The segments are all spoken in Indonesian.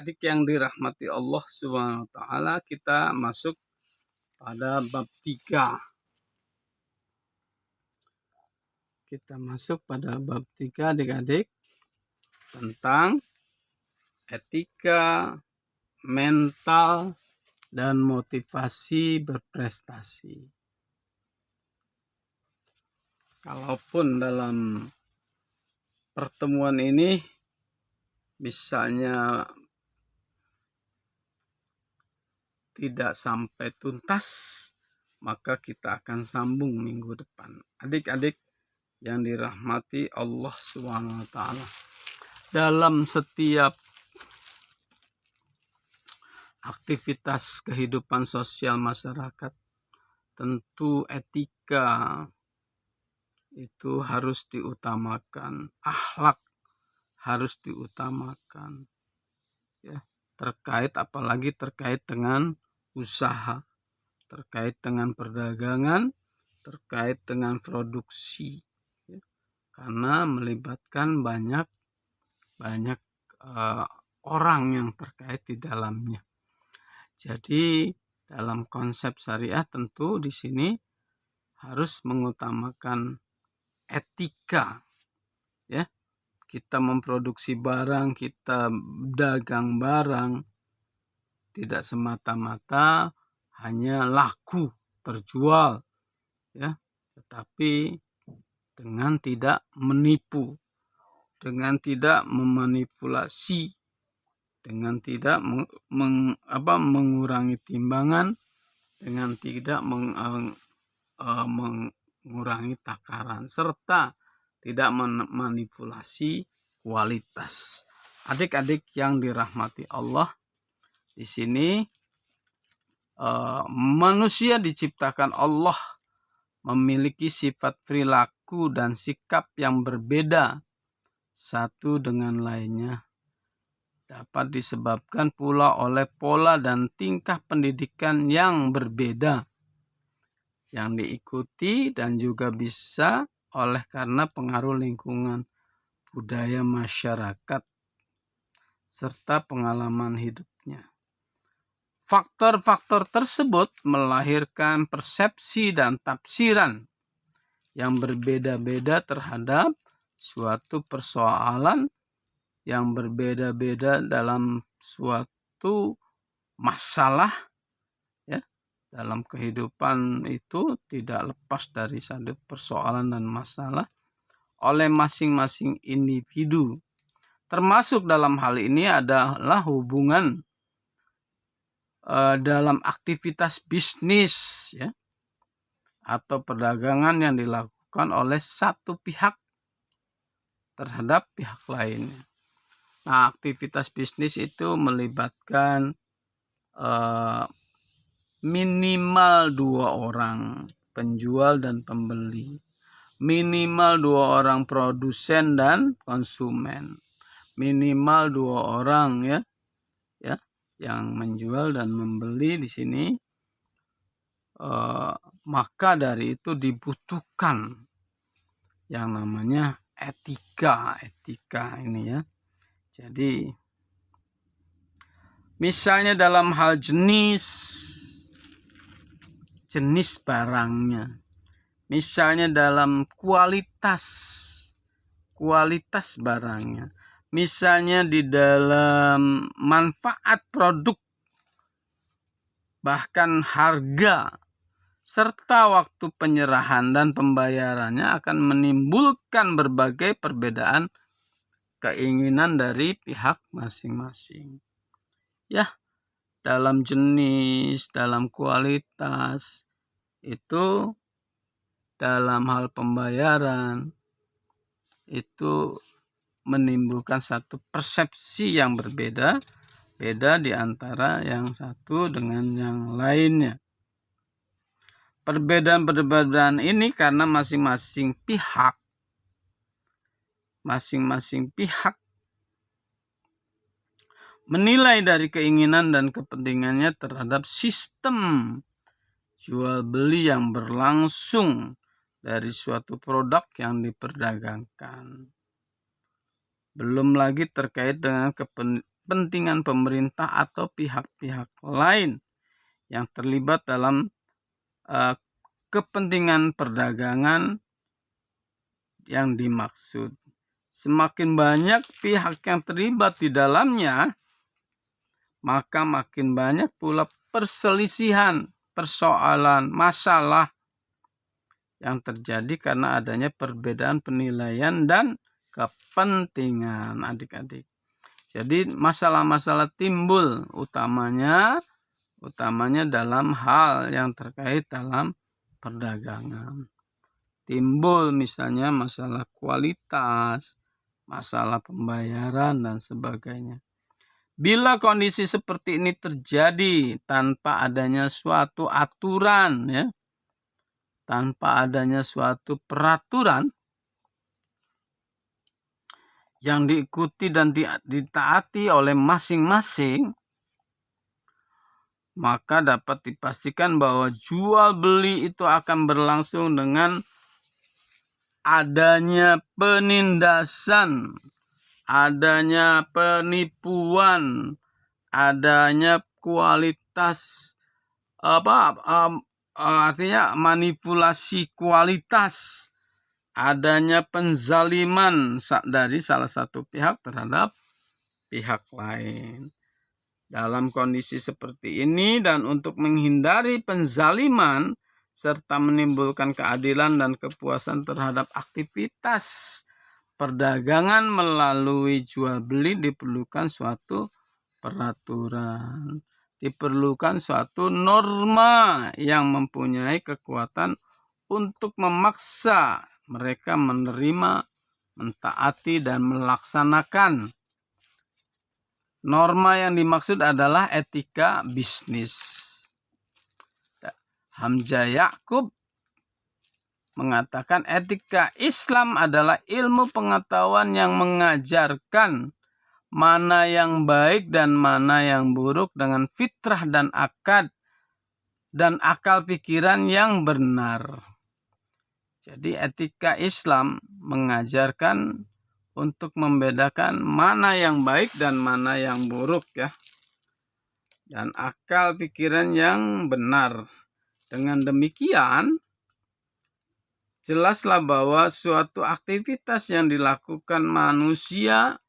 Adik-adik yang dirahmati Allah Subhanahu wa taala, kita masuk pada bab 3. Kita masuk pada bab 3 adik-adik, tentang etika, mental, dan motivasi berprestasi. Kalaupun dalam pertemuan ini misalnya tidak sampai tuntas, maka kita akan sambung minggu depan. Adik-adik yang dirahmati Allah Subhanahu wa taala, dalam setiap aktivitas kehidupan sosial masyarakat, tentu etika itu harus diutamakan, akhlak harus diutamakan, ya, apalagi terkait dengan usaha, terkait dengan perdagangan, terkait dengan produksi, ya, karena melibatkan banyak orang yang terkait di dalamnya. Jadi dalam konsep syariah tentu di sini harus mengutamakan etika, ya. Kita memproduksi barang, kita dagang barang, tidak semata-mata hanya laku terjual, ya, tetapi dengan tidak menipu, dengan tidak memanipulasi, dengan tidak mengurangi timbangan, dengan tidak mengurangi takaran, serta tidak memanipulasi kualitas. Adik-adik yang dirahmati Allah, di sini manusia diciptakan Allah memiliki sifat perilaku dan sikap yang berbeda satu dengan lainnya. Dapat disebabkan pula oleh pola dan tingkah pendidikan yang berbeda yang diikuti, dan juga bisa oleh karena pengaruh lingkungan, budaya masyarakat, serta pengalaman hidupnya. Faktor-faktor tersebut melahirkan persepsi dan tafsiran yang berbeda-beda terhadap suatu persoalan, yang berbeda-beda dalam suatu masalah, ya. Dalam kehidupan itu tidak lepas dari satu persoalan dan masalah oleh masing-masing individu. Termasuk dalam hal ini adalah hubungan dalam aktivitas bisnis, ya, atau perdagangan yang dilakukan oleh satu pihak terhadap pihak lainnya. Nah, aktivitas bisnis itu melibatkan minimal 2 orang, penjual dan pembeli. Minimal 2 orang, produsen dan konsumen. Minimal 2 orang, ya, yang menjual dan membeli di sini. Maka dari itu dibutuhkan yang namanya etika ini, ya. Jadi misalnya dalam hal jenis barangnya, misalnya dalam kualitas barangnya, misalnya di dalam manfaat produk, bahkan harga, serta waktu penyerahan dan pembayarannya akan menimbulkan berbagai perbedaan keinginan dari pihak masing-masing, ya. Dalam jenis, dalam kualitas, itu dalam hal pembayaran itu menimbulkan satu persepsi yang berbeda di antara yang satu dengan yang lainnya. Perbedaan ini karena masing-masing pihak menilai dari keinginan dan kepentingannya terhadap sistem jual beli yang berlangsung dari suatu produk yang diperdagangkan. Belum lagi terkait dengan kepentingan pemerintah atau pihak-pihak lain yang terlibat dalam kepentingan perdagangan yang dimaksud. Semakin banyak pihak yang terlibat di dalamnya, maka makin banyak pula perselisihan, persoalan, masalah yang terjadi karena adanya perbedaan penilaian dan kepentingan adik-adik. Jadi masalah-masalah timbul utamanya dalam hal yang terkait dalam perdagangan. Timbul misalnya masalah kualitas, masalah pembayaran dan sebagainya. Bila kondisi seperti ini terjadi tanpa adanya suatu aturan, ya, tanpa adanya suatu peraturan yang diikuti dan ditaati oleh masing-masing, maka dapat dipastikan bahwa jual beli itu akan berlangsung dengan adanya penindasan, adanya penipuan, adanya kualitas artinya manipulasi kualitas, adanya penzaliman dari salah satu pihak terhadap pihak lain. Dalam kondisi seperti ini dan untuk menghindari penzaliman serta menimbulkan keadilan dan kepuasan terhadap aktivitas perdagangan melalui jual beli, diperlukan suatu peraturan, diperlukan suatu norma yang mempunyai kekuatan untuk memaksa mereka menerima, mentaati dan melaksanakan. Norma yang dimaksud adalah etika bisnis. Hamzah Yakub mengatakan etika Islam adalah ilmu pengetahuan yang mengajarkan mana yang baik dan mana yang buruk dengan fitrah dan akal pikiran yang benar. Jadi etika Islam mengajarkan untuk membedakan mana yang baik dan mana yang buruk, ya. Dan akal pikiran yang benar. Dengan demikian, jelaslah bahwa suatu aktivitas yang dilakukan manusia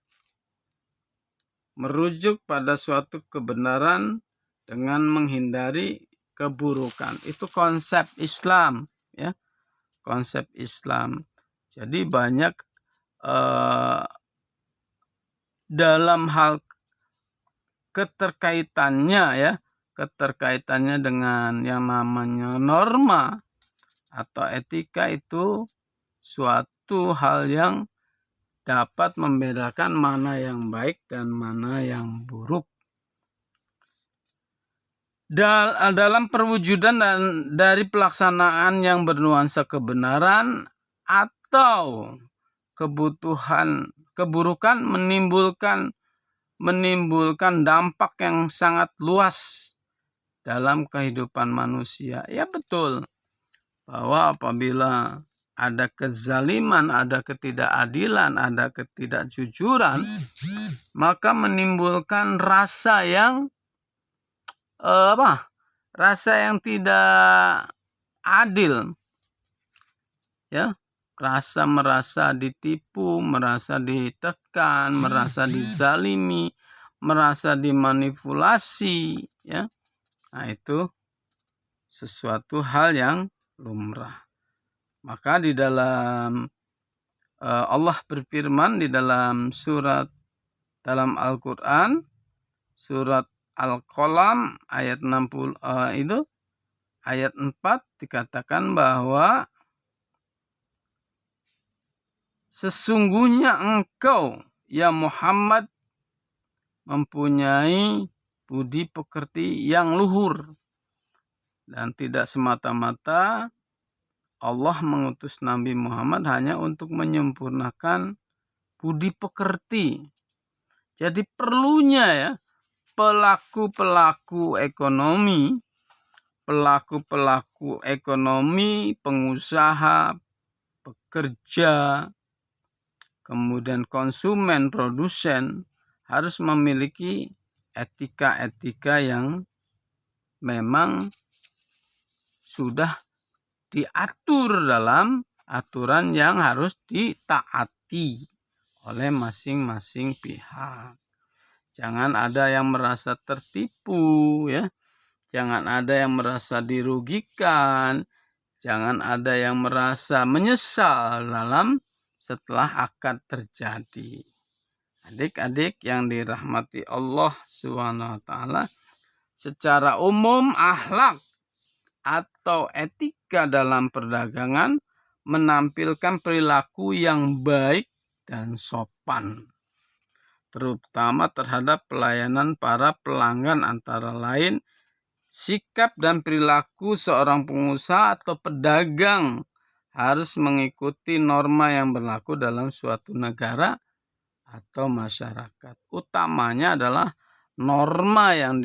merujuk pada suatu kebenaran dengan menghindari keburukan. Itu konsep Islam, ya. Konsep Islam. Jadi banyak dalam hal keterkaitannya dengan yang namanya norma atau etika, itu suatu hal yang dapat membedakan mana yang baik dan mana yang buruk. Dalam perwujudan dan dari pelaksanaan yang bernuansa kebenaran atau keburukan menimbulkan dampak yang sangat luas dalam kehidupan manusia. Ya betul, bahwa apabila ada kezaliman, ada ketidakadilan, ada ketidakjujuran, maka menimbulkan rasa yang tidak adil, ya. Merasa ditipu, merasa ditekan, merasa dizalimi, merasa dimanipulasi, ya. Nah, itu sesuatu hal yang lumrah. Maka di dalam Allah berfirman di dalam Al-Qur'an, surat Al-Qalam ayat 60 ayat 4 dikatakan bahwa sesungguhnya engkau, ya Muhammad, mempunyai budi pekerti yang luhur, dan tidak semata-mata Allah mengutus Nabi Muhammad hanya untuk menyempurnakan budi pekerti. Jadi perlunya, ya, pelaku-pelaku ekonomi, pengusaha, pekerja, kemudian konsumen, produsen, harus memiliki etika-etika yang memang sudah diatur dalam aturan yang harus ditaati oleh masing-masing pihak. Jangan ada yang merasa tertipu, ya. Jangan ada yang merasa dirugikan. Jangan ada yang merasa menyesal setelah akad terjadi. Adik-adik yang dirahmati Allah SWT, secara umum akhlak atau etika dalam perdagangan menampilkan perilaku yang baik dan sopan, terutama terhadap pelayanan para pelanggan, antara lain sikap dan perilaku seorang pengusaha atau pedagang harus mengikuti norma yang berlaku dalam suatu negara atau masyarakat. Utamanya adalah norma yang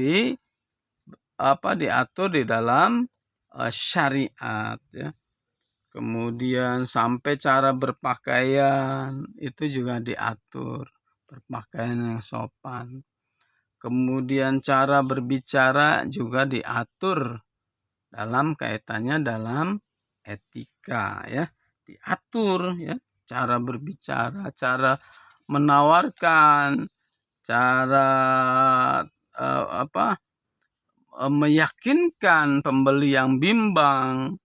diatur di dalam syariat, ya. Kemudian sampai cara berpakaian itu juga diatur, berpakaian yang sopan. Kemudian cara berbicara juga diatur dalam kaitannya dalam etika, ya. Diatur, ya, cara berbicara, cara menawarkan, cara meyakinkan pembeli yang bimbang.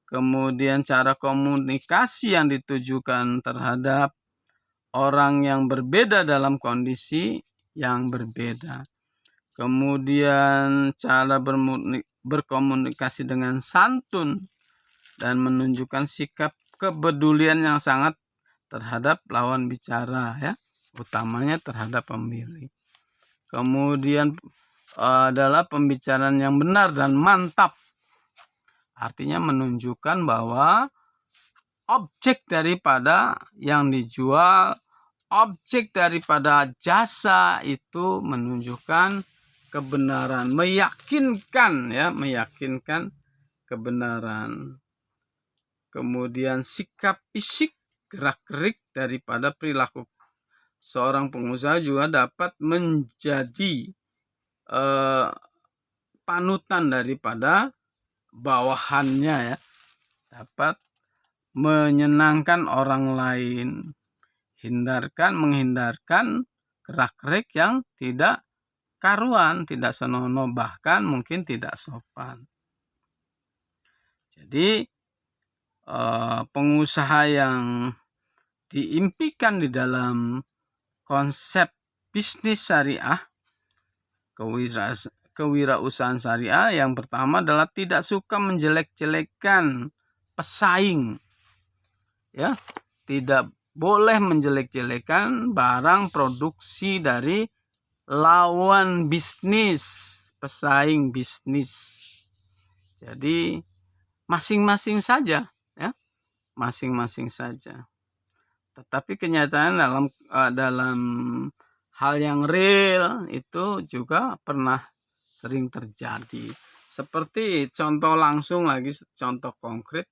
Kemudian cara komunikasi yang ditujukan terhadap orang yang berbeda dalam kondisi yang berbeda. Kemudian cara berkomunikasi dengan santun dan menunjukkan sikap kepedulian yang sangat terhadap lawan bicara, ya, utamanya terhadap pembeli. Kemudian adalah pembicaraan yang benar dan mantap. Artinya menunjukkan bahwa objek daripada yang dijual, objek daripada jasa itu menunjukkan kebenaran, meyakinkan kebenaran. Kemudian sikap fisik, gerak-gerik daripada perilaku seorang pengusaha juga dapat menjadi panutan daripada bawahannya, ya, dapat menyenangkan orang lain. Menghindarkan gerak-gerik yang tidak karuan, tidak senonoh, bahkan mungkin tidak sopan. Jadi pengusaha yang diimpikan di dalam konsep bisnis syariah, kewirausahaan syariah, yang pertama adalah tidak suka menjelek-jelekan pesaing, ya. Tidak boleh menjelek-jelekan barang produksi dari lawan bisnis, pesaing bisnis. Jadi masing-masing saja, ya, masing-masing saja. Tetapi kenyataan dalam hal yang real itu juga pernah sering terjadi. Seperti contoh langsung lagi, contoh konkret,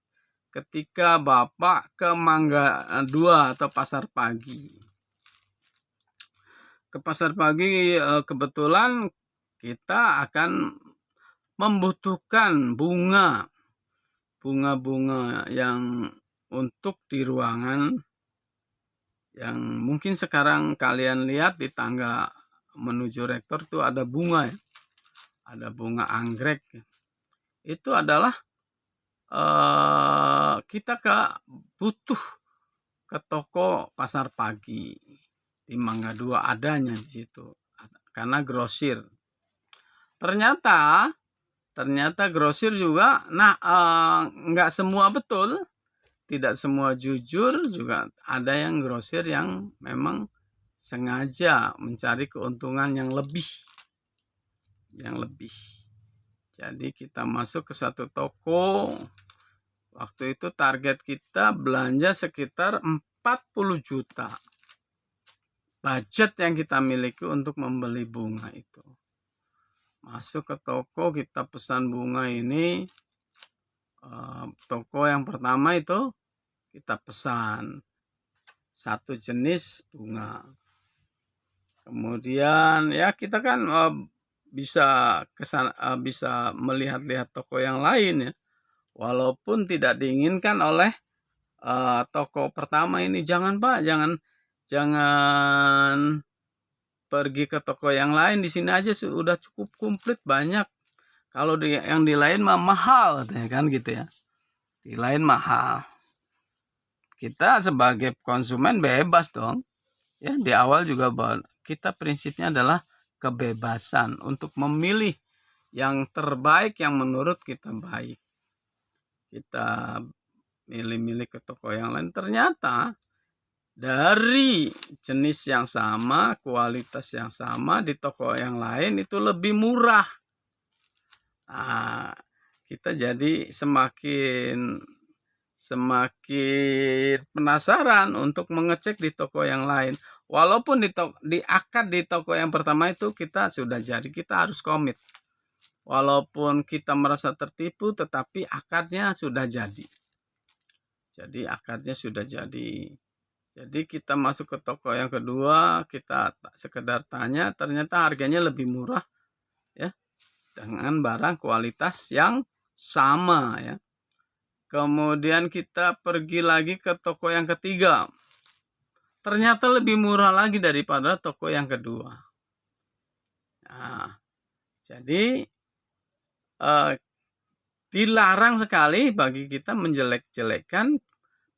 ketika Bapak ke Mangga 2 atau Pasar Pagi. Ke Pasar Pagi kebetulan kita akan membutuhkan bunga-bunga yang untuk di ruangan, yang mungkin sekarang kalian lihat di tangga menuju rektor itu ada bunga, ya. Ada bunga anggrek. Itu adalah kita butuh ke toko Pasar Pagi di Mangga 2, adanya di situ karena grosir. Ternyata grosir juga nggak semua betul, tidak semua jujur, juga ada yang grosir yang memang sengaja mencari keuntungan yang lebih. Jadi kita masuk ke satu toko, waktu itu target kita belanja sekitar 40 juta. Budget yang kita miliki untuk membeli bunga itu. Masuk ke toko, kita pesan bunga ini. Toko yang pertama itu kita pesan satu jenis bunga. Kemudian ya kita kan bisa bisa melihat-lihat toko yang lain ya, walaupun tidak diinginkan oleh toko pertama ini. Jangan Pak, jangan pergi ke toko yang lain, di sini aja sudah cukup komplit banyak. Kalau yang di lain mah mahal katanya kan gitu ya. Di lain mahal. Kita sebagai konsumen bebas dong. Ya, di awal juga kita prinsipnya adalah kebebasan untuk memilih yang terbaik yang menurut kita baik. Kita milih-milih ke toko yang lain, ternyata dari jenis yang sama, kualitas yang sama di toko yang lain itu lebih murah. Nah, kita jadi semakin penasaran untuk mengecek di toko yang lain. Walaupun di akad di toko yang pertama itu kita sudah jadi, kita harus komit. Walaupun kita merasa tertipu, tetapi akadnya sudah jadi. Jadi akadnya sudah jadi. Jadi kita masuk ke toko yang kedua, kita sekedar tanya, ternyata harganya lebih murah ya, dengan barang kualitas yang sama ya. Kemudian kita pergi lagi ke toko yang ketiga, ternyata lebih murah lagi daripada toko yang kedua. Nah, jadi dilarang sekali bagi kita menjelek-jelekan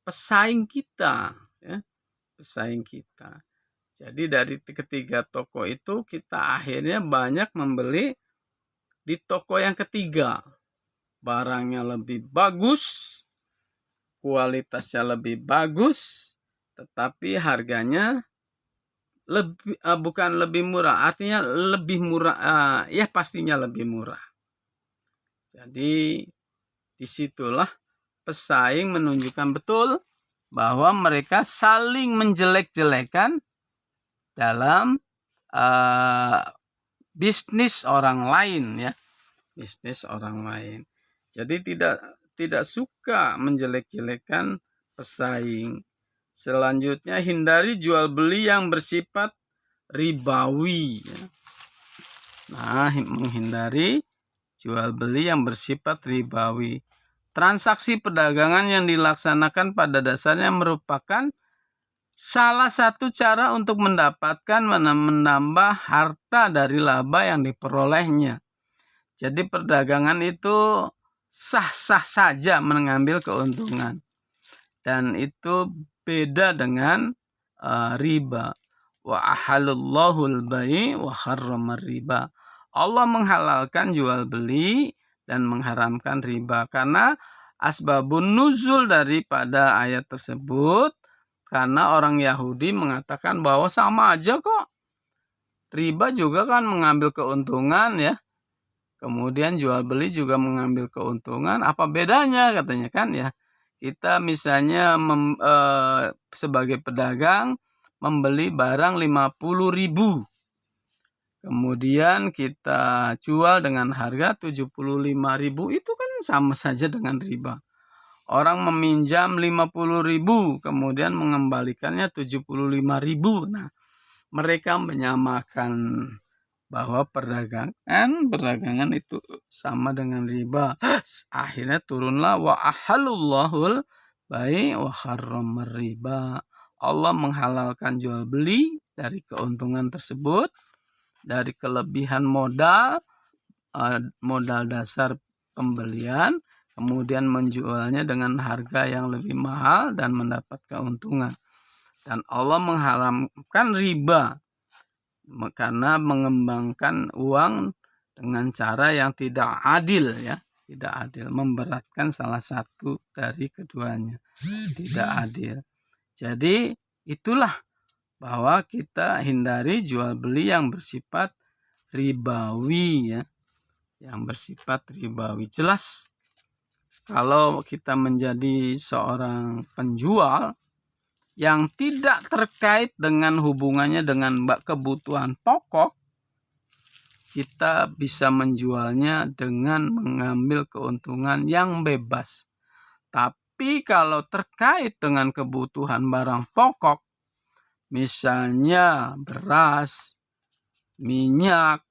pesaing kita ya. Pesaing kita. Jadi dari ketiga toko itu kita akhirnya banyak membeli di toko yang ketiga. Barangnya lebih bagus, kualitasnya lebih bagus, tetapi harganya bukan lebih murah, artinya lebih murah, ya pastinya lebih murah. Jadi disitulah pesaing menunjukkan betul bahwa mereka saling menjelek-jelekan dalam bisnis orang lain ya, bisnis orang lain. Jadi tidak suka menjelek-jelekan pesaing. Selanjutnya hindari jual beli yang bersifat ribawi ya. Nah, menghindari jual beli yang bersifat ribawi. Transaksi perdagangan yang dilaksanakan pada dasarnya merupakan salah satu cara untuk mendapatkan menambah harta dari laba yang diperolehnya. Jadi perdagangan itu sah-sah saja mengambil keuntungan. Dan itu beda dengan riba. Wa ahallallahu al-bai' wa harramar riba. Allah menghalalkan jual beli dan mengharamkan riba, karena asbabun nuzul daripada ayat tersebut karena orang Yahudi mengatakan bahwa sama aja kok, riba juga kan mengambil keuntungan ya, kemudian jual beli juga mengambil keuntungan, apa bedanya katanya kan ya. Kita misalnya sebagai pedagang membeli barang 50.000, kemudian kita jual dengan harga 75.000, itu kan sama saja dengan riba. Orang meminjam 50.000, kemudian mengembalikannya 75.000. Nah, mereka menyamakan bahwa perdagangan itu sama dengan riba. Akhirnya turunlah wa ahalullahul bai' wa harramar riba. Allah menghalalkan jual beli dari keuntungan tersebut, dari kelebihan modal dasar pembelian, kemudian menjualnya dengan harga yang lebih mahal dan mendapat keuntungan. Dan Allah mengharamkan riba karena mengembangkan uang dengan cara yang tidak adil ya, tidak adil, memberatkan salah satu dari keduanya, tidak adil. Jadi itulah bahwa kita hindari jual beli yang bersifat ribawi ya, yang bersifat ribawi. Jelas kalau kita menjadi seorang penjual yang tidak terkait dengan hubungannya dengan kebutuhan pokok, kita bisa menjualnya dengan mengambil keuntungan yang bebas. Tapi kalau terkait dengan kebutuhan barang pokok, misalnya beras, minyak,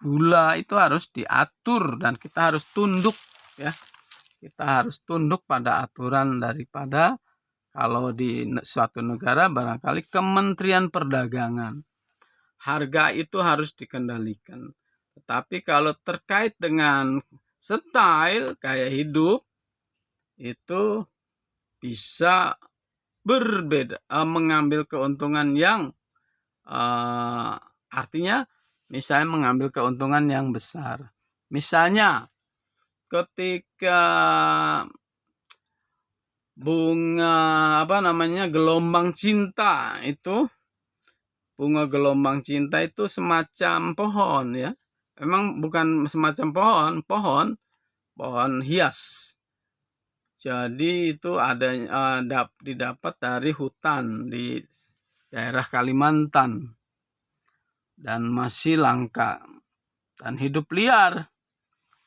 gula itu harus diatur dan kita harus tunduk ya. Kita harus tunduk pada aturan daripada kalau di suatu negara barangkali Kementerian Perdagangan. Harga itu harus dikendalikan. Tetapi kalau terkait dengan style gaya hidup itu bisa berbeda, mengambil keuntungan yang artinya misalnya mengambil keuntungan yang besar. Misalnya ketika bunga gelombang cinta itu, bunga gelombang cinta itu semacam pohon ya. Memang bukan semacam pohon hias. Jadi itu ada didapat dari hutan di daerah Kalimantan dan masih langka dan hidup liar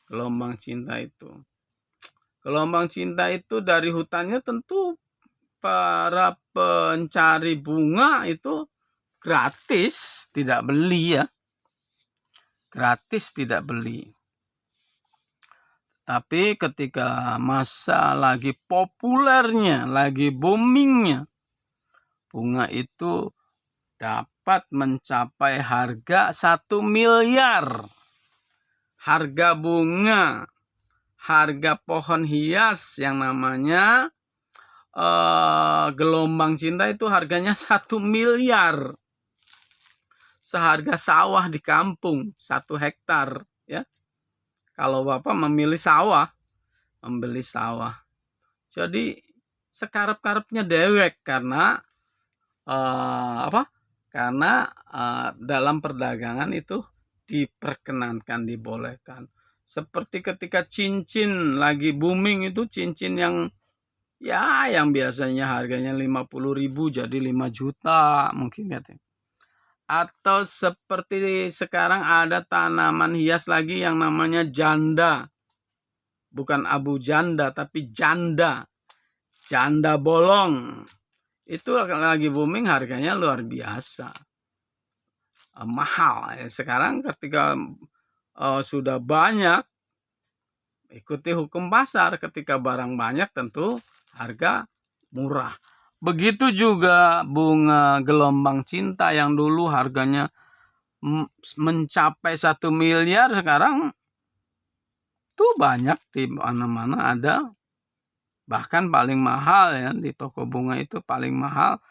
gelombang cinta itu. Gelombang cinta itu dari hutannya tentu para pencari bunga itu gratis, tidak beli ya. Gratis tidak beli. Tapi ketika masa lagi populernya, lagi boomingnya, bunga itu dapat mencapai harga 1 miliar. Harga bunga, harga pohon hias yang namanya gelombang cinta itu harganya 1 miliar. Seharga sawah di kampung 1 hektar ya. Kalau Bapak membeli sawah. Jadi sekarep-karepnya dewek karena karena dalam perdagangan itu diperkenankan, dibolehkan. Seperti ketika cincin lagi booming itu, cincin yang biasanya harganya 50.000 jadi 5 juta mungkin katanya. Atau seperti sekarang ada tanaman hias lagi yang namanya janda. Bukan abu janda, tapi janda. Janda bolong. Itu lagi booming, harganya luar biasa. Mahal. Sekarang ketika sudah banyak, ikuti hukum pasar. Ketika barang banyak tentu harga murah. Begitu juga bunga gelombang cinta yang dulu harganya mencapai 1 miliar, sekarang tuh banyak di mana-mana ada. Bahkan paling mahal ya di toko bunga itu paling mahal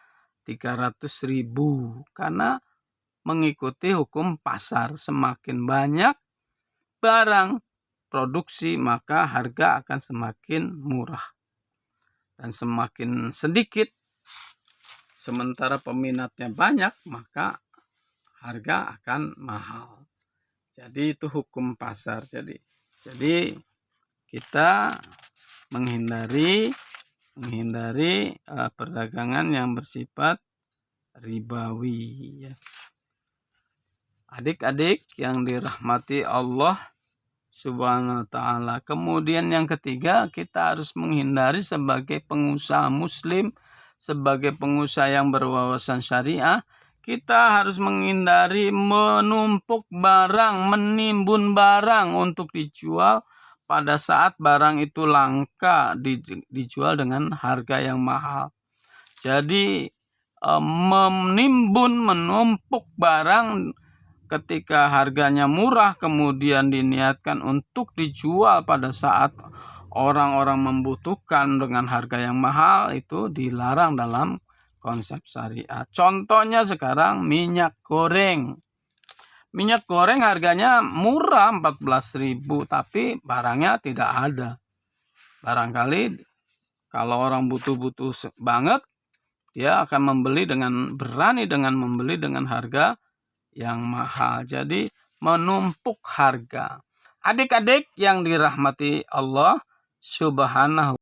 300.000 karena mengikuti hukum pasar. Semakin banyak barang produksi maka harga akan semakin murah. Dan semakin sedikit sementara peminatnya banyak, maka harga akan mahal. Jadi itu hukum pasar. Jadi kita menghindari perdagangan yang bersifat ribawi. Adik-adik yang dirahmati Allah Subhanahu wa ta'ala. Kemudian yang ketiga, kita harus menghindari sebagai pengusaha muslim, sebagai pengusaha yang berwawasan syariah, kita harus menghindari menumpuk barang, menimbun barang untuk dijual pada saat barang itu langka, dijual dengan harga yang mahal. Jadi menumpuk barang ketika harganya murah kemudian diniatkan untuk dijual pada saat orang-orang membutuhkan dengan harga yang mahal, itu dilarang dalam konsep syariat. Contohnya sekarang minyak goreng. Minyak goreng harganya murah 14.000 tapi barangnya tidak ada. Barangkali kalau orang butuh-butuh banget, dia akan berani membeli dengan harga yang mahal. Jadi menumpuk harga. Adik-adik yang dirahmati Allah Subhanahu